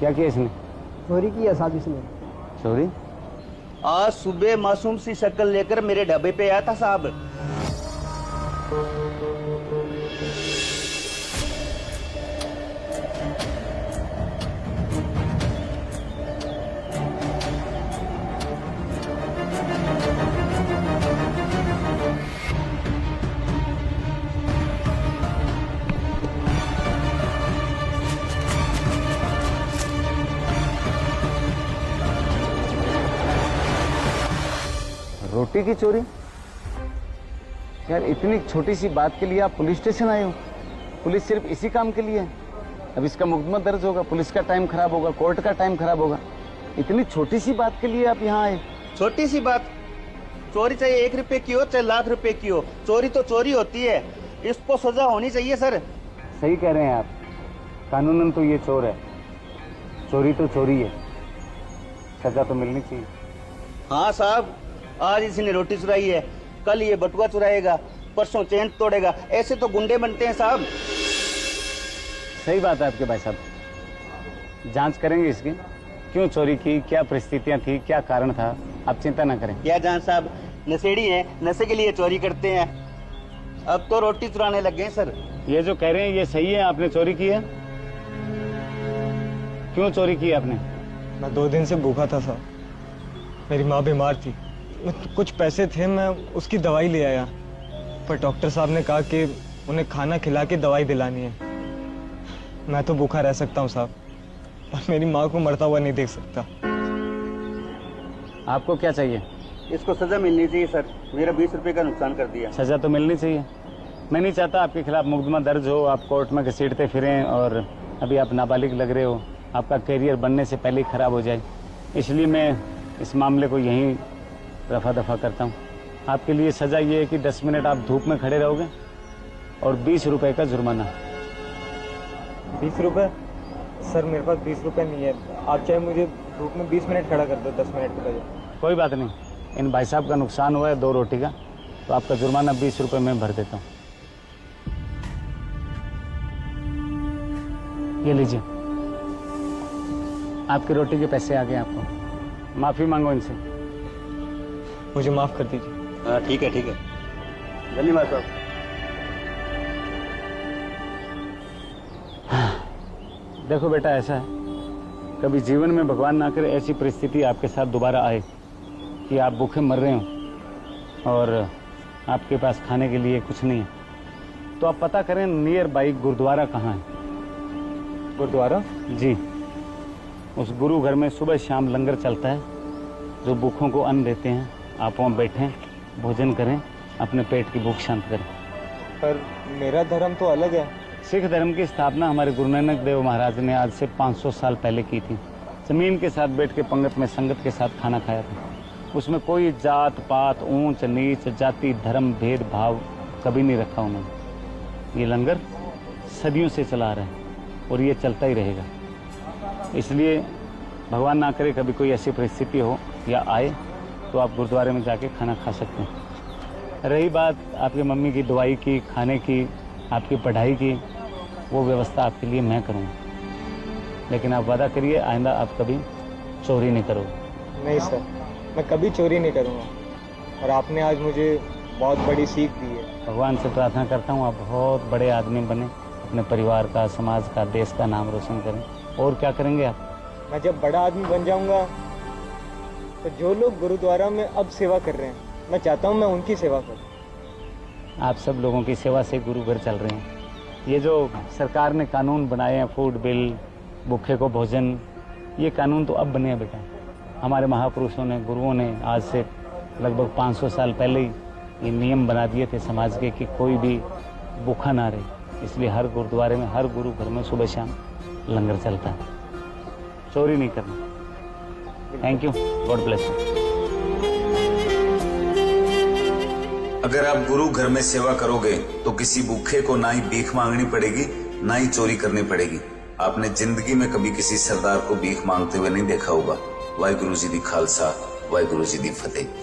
क्या किया इसने? चोरी की है साहब इसने। चोरी? आज सुबह मासूम सी शक्ल लेकर मेरे ढाबे पे आया था साहब। रोटी की चोरी? यार इतनी छोटी सी बात के लिए आप पुलिस स्टेशन आए हो? पुलिस सिर्फ इसी काम के लिए है? अब इसका मुकदमा दर्ज होगा, पुलिस का टाइम खराब होगा, कोर्ट का टाइम खराब होगा। इतनी छोटी सी बात के लिए आप यहाँ आए? छोटी सी बात? चोरी चाहे 1 रुपए की हो चाहे लाख रुपए की हो, चोरी तो चोरी होती है। इसको सजा होनी चाहिए सर। सही कह रहे हैं आप, कानूनन तो ये चोर है, चोरी तो चोरी है, सजा तो मिलनी चाहिए। हाँ साहब, आज इसने रोटी चुराई है, कल ये बटुआ चुराएगा, परसों चेन तोड़ेगा। ऐसे तो गुंडे बनते हैं साहब। सही बात है आपके भाई साहब, जांच करेंगे इसकी, क्यों चोरी की, क्या परिस्थितियां थी, क्या कारण था, आप चिंता ना करें। क्या जान साहब, नशेड़ी है, नशे के लिए चोरी करते हैं। अब तो रोटी चुराने लग गए सर। ये जो कह रहे हैं ये सही है, आपने चोरी की है? क्यों चोरी की आपने? मैं 2 दिन से भूखा था साहब, मेरी माँ बीमार थी, कुछ पैसे थे, मैं उसकी दवाई ले आया, पर डॉक्टर साहब ने कहा कि उन्हें खाना खिला के दवाई दिलानी है। मैं तो भूखा रह सकता हूँ साहब, और मेरी माँ को मरता हुआ नहीं देख सकता। आपको क्या चाहिए? इसको सजा मिलनी चाहिए सर, मेरा 20 रुपए का नुकसान कर दिया। सजा तो मिलनी चाहिए। मैं नहीं चाहता आपके खिलाफ मुकदमा दर्ज हो, आप कोर्ट में घसीटते फिरें, और अभी आप नाबालिग लग रहे हो, आपका करियर बनने से पहले ही खराब हो जाए। इसलिए मैं इस मामले को यहीं रफा दफा करता हूँ। आपके लिए सजा ये है कि 10 मिनट आप धूप में खड़े रहोगे और 20 रुपए का जुर्माना। 20 रुपए? सर मेरे पास 20 रुपए नहीं है, आप चाहे मुझे धूप में 20 मिनट खड़ा कर दो, 10 मिनट के बजाय। कोई बात नहीं, इन भाई साहब का नुकसान हुआ है 2 रोटी का, तो आपका जुर्माना 20 रुपए में भर देता हूँ। ये लीजिए, आपकी रोटी के पैसे आ गए आपको। माफी मांगो इनसे। मुझे माफ कर दीजिए। हाँ ठीक है, ठीक है, धन्यवाद साहब। देखो बेटा, ऐसा है, कभी जीवन में भगवान ना करे ऐसी परिस्थिति आपके साथ दोबारा आए कि आप भूखे मर रहे हो और आपके पास खाने के लिए कुछ नहीं है, तो आप पता करें नियर बाई गुरुद्वारा कहाँ है। गुरुद्वारा? जी, उस गुरु घर में सुबह शाम लंगर चलता है, जो भूखों को अन्न देते हैं। आप वहाँ बैठें, भोजन करें, अपने पेट की भूख शांत करें। पर मेरा धर्म तो अलग है। सिख धर्म की स्थापना हमारे गुरु नानक देव महाराज ने आज से 500 साल पहले की थी। जमीन के साथ बैठ के पंगत में संगत के साथ खाना खाया था। उसमें कोई जात पात, ऊंच नीच, जाति धर्म भेदभाव कभी नहीं रखा उन्होंने। ये लंगर सदियों से चला रहा है और ये चलता ही रहेगा। इसलिए भगवान ना करे कभी कोई ऐसी परिस्थिति हो या आए, तो आप गुरुद्वारे में जाके खाना खा सकते हैं। रही बात आपकी मम्मी की दवाई की, खाने की, आपकी पढ़ाई की, वो व्यवस्था आपके लिए मैं करूँगा, लेकिन आप वादा करिए आइंदा आप कभी चोरी नहीं करोगे। नहीं सर, मैं कभी चोरी नहीं करूँगा, और आपने आज मुझे बहुत बड़ी सीख दी है। भगवान से प्रार्थना करता हूँ आप बहुत बड़े आदमी बने, अपने परिवार का, समाज का, देश का नाम रोशन करें। और क्या करेंगे आप? मैं जब बड़ा आदमी बन जाऊंगा तो जो लोग गुरुद्वारा में अब सेवा कर रहे हैं, मैं चाहता हूं मैं उनकी सेवा करूं। आप सब लोगों की सेवा से गुरु घर चल रहे हैं। ये जो सरकार ने कानून बनाए हैं, फूड बिल, भूखे को भोजन, ये कानून तो अब बने हैं बेटा। हमारे महापुरुषों ने, गुरुओं ने आज से लगभग 500 साल पहले ही ये नियम बना दिए थे समाज के कि कोई भी भूखा ना रहे। इसलिए हर गुरुद्वारे में, हर गुरु घर में सुबह शाम लंगर चलता है। चोरी नहीं करना। Thank you, God bless you. अगर आप गुरु घर में सेवा करोगे तो किसी भूखे को ना ही भीख मांगनी पड़ेगी, ना ही चोरी करनी पड़ेगी। आपने जिंदगी में कभी किसी सरदार को भीख मांगते हुए नहीं देखा होगा। वाहिगुरु जी दी खालसा, वाहिगुरु जी दी फतेह।